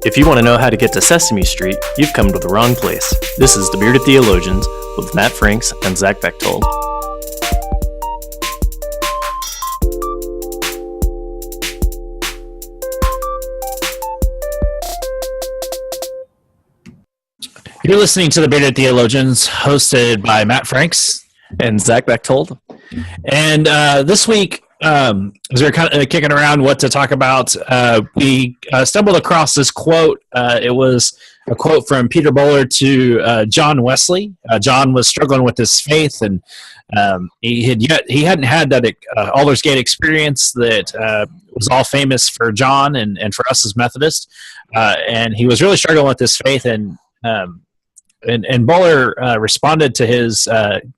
If you want to know how to get to Sesame Street, you've come to the wrong place. This is the Bearded Theologians with Matt Franks and Zach Bechtold. You're listening to the Bearded Theologians, hosted by Matt Franks and Zach Bechtold. And this week, as we were kind of kicking around what to talk about, we stumbled across this quote. It was a quote from Peter Böhler to John Wesley. John was struggling with his faith, and he hadn't had that Alder's Gate experience that was all famous for John and for us as Methodists. And he was really struggling with his faith, and Böhler responded to his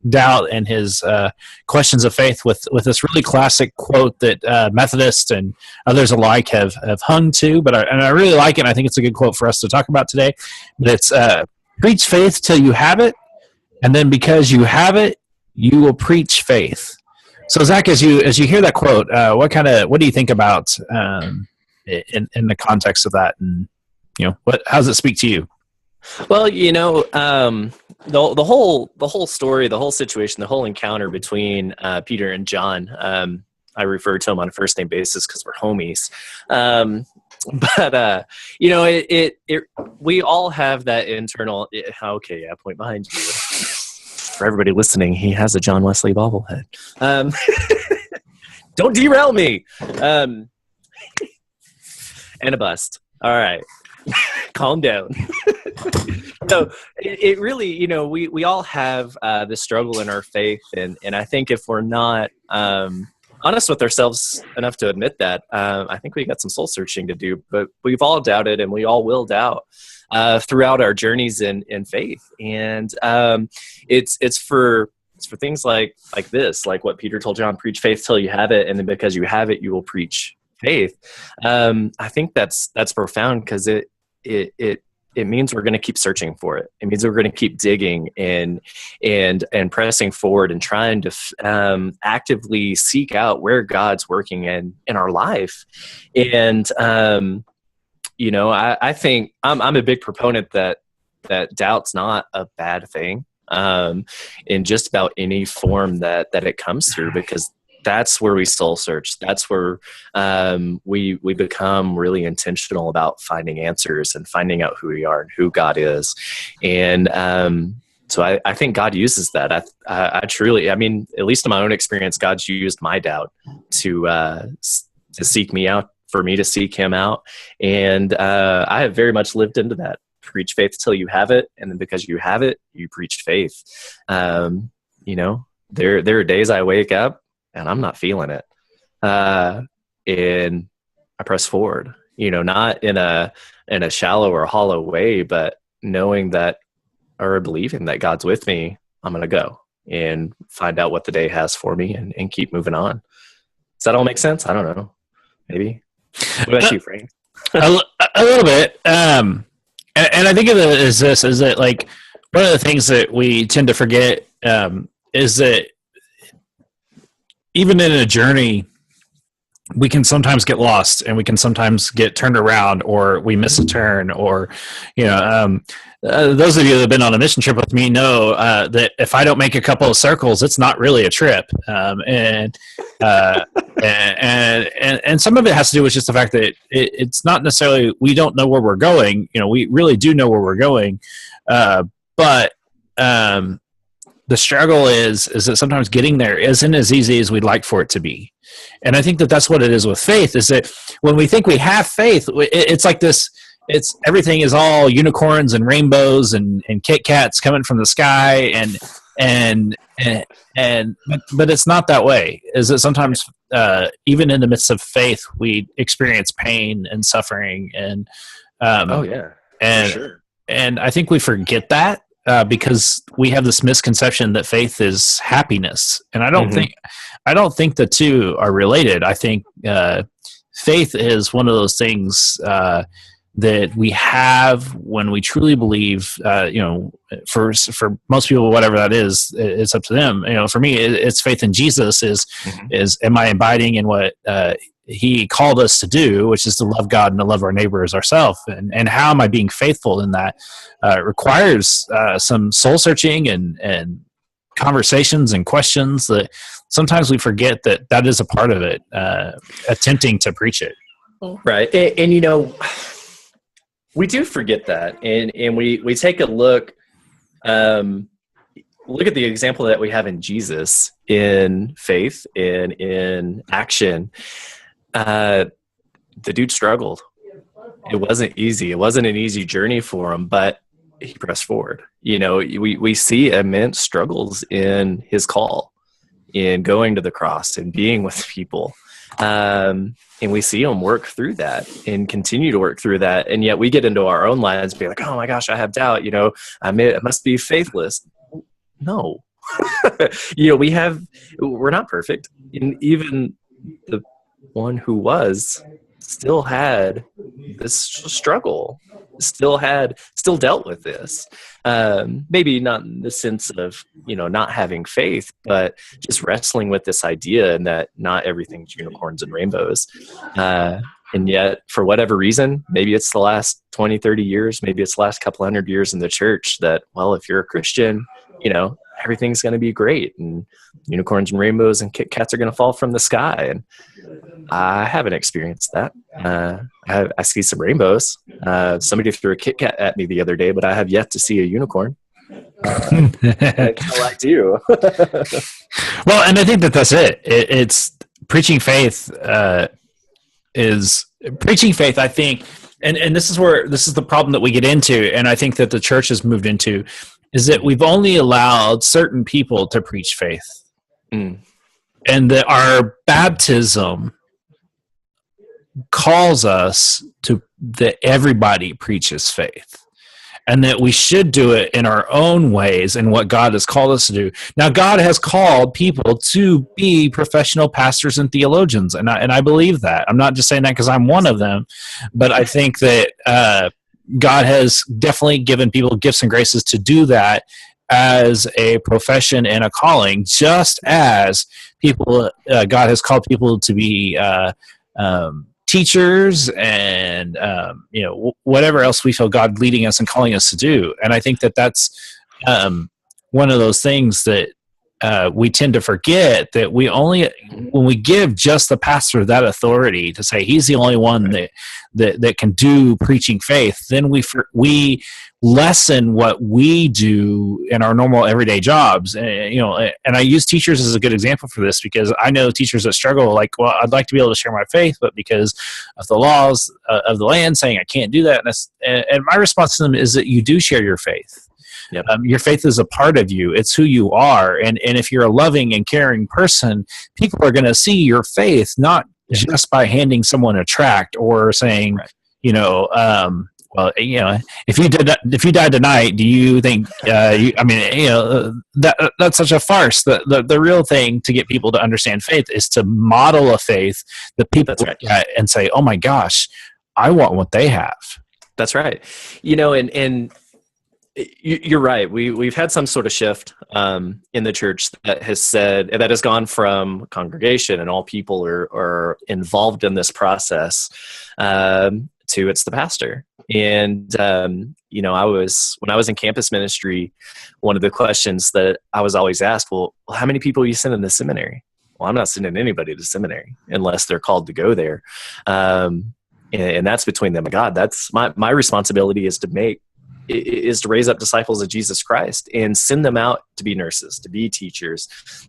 doubt and his questions of faith with this really classic quote that Methodists and others alike have hung to. But I really like it, and I think it's a good quote for us to talk about today. But it's preach faith till you have it, and then because you have it, you will preach faith. So Zach, as you hear that quote, what do you think about in the context of that, and how does it speak to you? Well, the whole story, the whole situation, the whole encounter between Peter and John, I refer to him on a first name basis because we're homies. We all have that internal. Okay, yeah, point behind you. For everybody listening, he has a John Wesley bobblehead. Don't derail me. And a bust. All right. Calm down. So it really, we all have this struggle in our faith, and I think if we're not honest with ourselves enough to admit that, I think we got some soul searching to do. But we've all doubted, and we all will doubt throughout our journeys in faith, and it's for things like this, like what Peter told John: preach faith till you have it, and then because you have it, you will preach faith. I think that's profound, because it means we're going to keep searching for it. It means we're going to keep digging and pressing forward and trying to actively seek out where God's working in our life. And I think I'm a big proponent that doubt's not a bad thing in just about any form that it comes through, because that's where we soul search. That's where we become really intentional about finding answers and finding out who we are and who God is. And so I think God uses that. I truly, at least in my own experience, God's used my doubt to seek me out, for me to seek him out. And I have very much lived into that. Preach faith till you have it. And then because you have it, you preach faith. There are days I wake up and I'm not feeling it. And I press forward, not in a shallow or hollow way, but knowing that, or believing that God's with me, I'm going to go and find out what the day has for me and keep moving on. Does that all make sense? I don't know. Maybe. What about you, Frank? a little bit. And I think of it as this, is that like one of the things that we tend to forget is that even in a journey, we can sometimes get lost, and we can sometimes get turned around, or we miss a turn, or, those of you that have been on a mission trip with me know that if I don't make a couple of circles, it's not really a trip. And some of it has to do with just the fact that it's not necessarily, we don't know where we're going. We really do know where we're going. But the struggle is that sometimes getting there isn't as easy as we'd like for it to be. And I think that that's what it is with faith, is that when we think we have faith, it's like this, everything is all unicorns and rainbows and Kit Kats coming from the sky. But it's not that way. Is that sometimes, even in the midst of faith, we experience pain and suffering and, sure. And I think we forget that. Because we have this misconception that faith is happiness, and I don't think the two are related. I think faith is one of those things that we have when we truly believe. For most people, whatever that is, it's up to them. For me, it's faith in Jesus. Is am I abiding in what he called us to do, which is to love God and to love our neighbor as ourselves. And how am I being faithful in that? Requires some soul searching and conversations and questions that sometimes we forget that is a part of it, attempting to preach it. Right. And we do forget that. And we take a look at the example that we have in Jesus in faith and in action. The dude struggled. It wasn't easy. It wasn't an easy journey for him, but he pressed forward. We see immense struggles in his call, in going to the cross and being with people. And we see him work through that and continue to work through that. And yet we get into our own lives being like, oh my gosh, I have doubt, I must be faithless. No, we're not perfect. And even the one who was still had this struggle, still dealt with this. Maybe not in the sense of, not having faith, but just wrestling with this idea and that not everything's unicorns and rainbows. And yet, for whatever reason, maybe it's the last 20, 30 years, maybe it's the last couple hundred years in the church that, well, if you're a Christian, everything's going to be great and unicorns and rainbows and Kit Kats are going to fall from the sky. And I haven't experienced that. I see some rainbows. Somebody threw a Kit Kat at me the other day, but I have yet to see a unicorn. I do. Well, and I think that's it. It's preaching faith is preaching faith, I think, and this is the problem that we get into, and I think that the church has moved into, is that we've only allowed certain people to preach faith. And that our baptism calls us to that everybody preaches faith. And that we should do it in our own ways and what God has called us to do. Now, God has called people to be professional pastors and theologians, and I believe that. I'm not just saying that because I'm one of them, but I think that God has definitely given people gifts and graces to do that as a profession and a calling, just as people, God has called people to be teachers and whatever else we feel God leading us and calling us to do. And I think that that's one of those things that we tend to forget, that we only, when we give just the pastor that authority to say he's the only one that can do preaching faith, then we lessen what we do in our normal everyday jobs. And I use teachers as a good example for this, because I know teachers that struggle, like, well, I'd like to be able to share my faith, but because of the laws of the land saying I can't do that. And my response to them is that you do share your faith. Yep. Your faith is a part of you. It's who you are. And if you're a loving and caring person, people are going to see your faith, not just by handing someone a tract or saying, well, if you died tonight, do you think, that's such a farce. The real thing to get people to understand faith is to model a faith that people look at and say, oh my gosh, I want what they have. That's right. And you're right. We've had some sort of shift in the church that has gone from congregation and all people are involved in this process to it's the pastor. And when I was in campus ministry, one of the questions that I was always asked, well, how many people are you sending to seminary? Well, I'm not sending anybody to seminary unless they're called to go there, and that's between them and God. That's my responsibility is to raise up disciples of Jesus Christ and send them out to be nurses, to be teachers,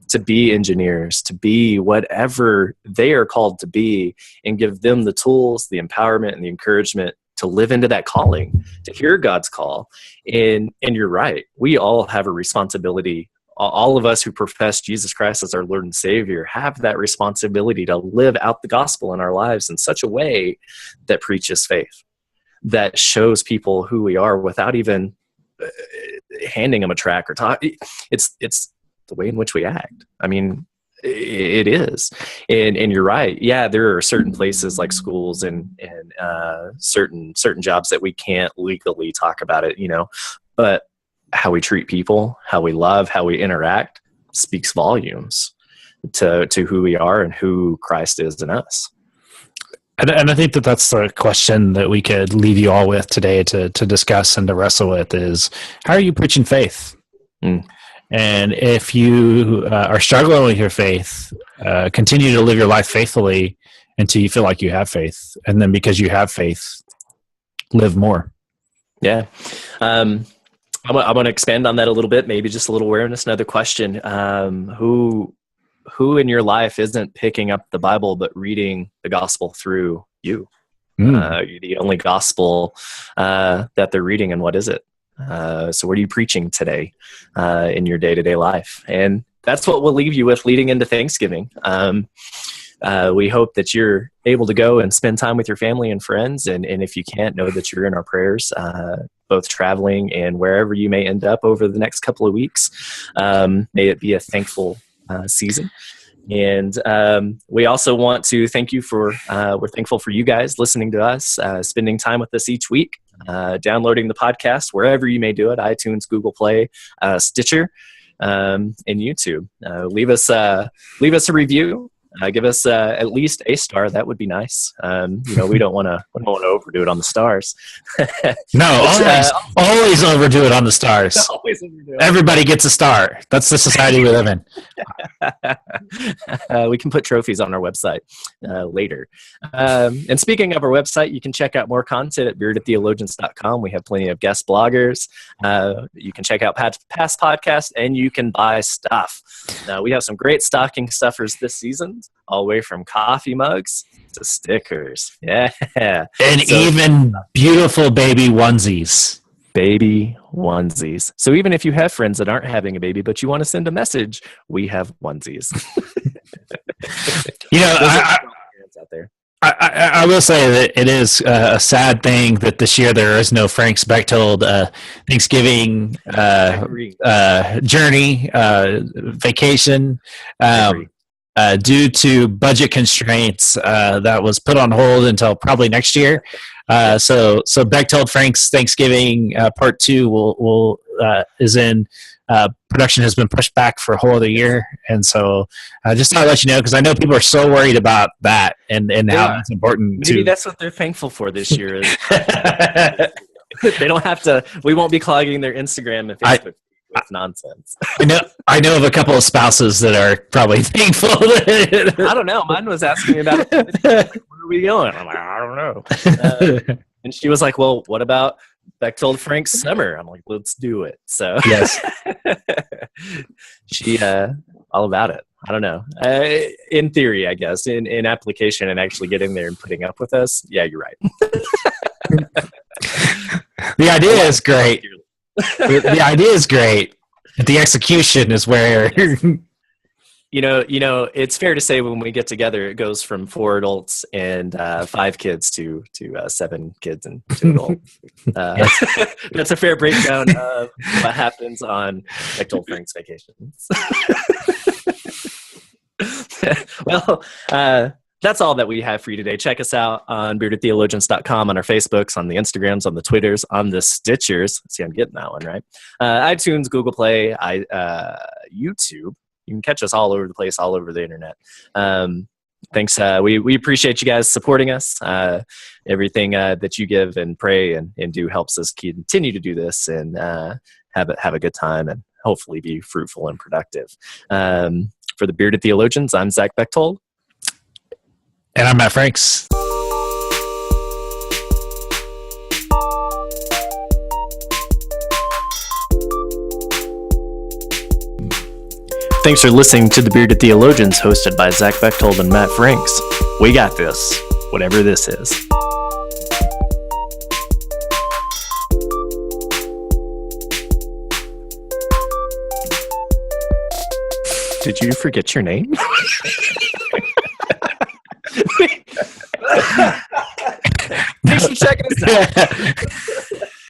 to be engineers, to be whatever they are called to be, and give them the tools, the empowerment, and the encouragement to live into that calling, to hear God's call. And you're right. We all have a responsibility. All of us who profess Jesus Christ as our Lord and Savior have that responsibility to live out the gospel in our lives in such a way that preaches faith, that shows people who we are without even handing them a tract or talk. It's the way in which we act. I mean, it is. And you're right. Yeah, there are certain places like schools and certain jobs that we can't legally talk about it, but how we treat people, how we love, how we interact speaks volumes to who we are and who Christ is in us. And I think that that's the question that we could leave you all with today to discuss and to wrestle with is, how are you preaching faith? Mm. And if you are struggling with your faith, continue to live your life faithfully until you feel like you have faith. And then because you have faith, live more. Yeah. I'm going to expand on that a little bit, maybe just a little awareness. Another question. Who in your life isn't picking up the Bible but reading the gospel through you? You're the only gospel that they're reading, and what is it? So what are you preaching today in your day-to-day life? And that's what we'll leave you with leading into Thanksgiving. We hope that you're able to go and spend time with your family and friends. And if you can't, know that you're in our prayers, both traveling and wherever you may end up over the next couple of weeks. May it be a thankful season. And we also want to thank you we're thankful for you guys listening to us, spending time with us each week, downloading the podcast wherever you may do it, iTunes, Google Play, Stitcher, and YouTube. Leave us a review. Give us at least a star. That would be nice. We don't want to overdo it on the stars. No, always overdo it on the stars. Always overdo it. Everybody gets a star. That's the society we live in. We can put trophies on our website later. And speaking of our website, you can check out more content at beardedtheologians.com. We have plenty of guest bloggers. You can check out past podcasts, and you can buy stuff. We have some great stocking stuffers this season, all the way from coffee mugs to stickers. Yeah. And even beautiful baby onesies. Baby onesies. So even if you have friends that aren't having a baby, but you want to send a message, we have onesies. Out there. I will say that it is a sad thing that this year there is no Frank's Bechtold Thanksgiving journey vacation due to budget constraints that was put on hold until probably next year. So Bechtold Frank's Thanksgiving Part 2 is in production, has been pushed back for a whole other year, and so just to let you know, because I know people are so worried about that and how it's important. Maybe that's what they're thankful for this year. Is they don't have to. We won't be clogging their Instagram and Facebook with nonsense. I know of a couple of spouses that are probably thankful. I don't know. Mine was asking me about it. Where are we going? I'm like, I don't know. And she was like, well, what about Bechtold Frank's summer? I'm like, let's do it. So yes, she all about it. I don't know. In theory, I guess. In application and actually getting there and putting up with us, yeah, you're right. The idea is great. The idea is great. But the execution is where. You know, it's fair to say when we get together, it goes from 4 adults and 5 kids to 7 kids and 2 adults. That's a fair breakdown of what happens on Bechtold Frank's vacations. Well, that's all that we have for you today. Check us out on beardedtheologians.com, on our Facebooks, on the Instagrams, on the Twitters, on the Stitchers. See, I'm getting that one right. iTunes, Google Play, YouTube. You can catch us all over the place, all over the internet. Thanks. We appreciate you guys supporting us. Everything that you give and pray and do helps us continue to do this and have a good time and hopefully be fruitful and productive. For the Bearded Theologians, I'm Zach Bechtold. And I'm Matt Franks. Thanks for listening to The Bearded Theologians, hosted by Zach Bechtold and Matt Franks. We got this, whatever this is. Did you forget your name? Thanks for checking us out.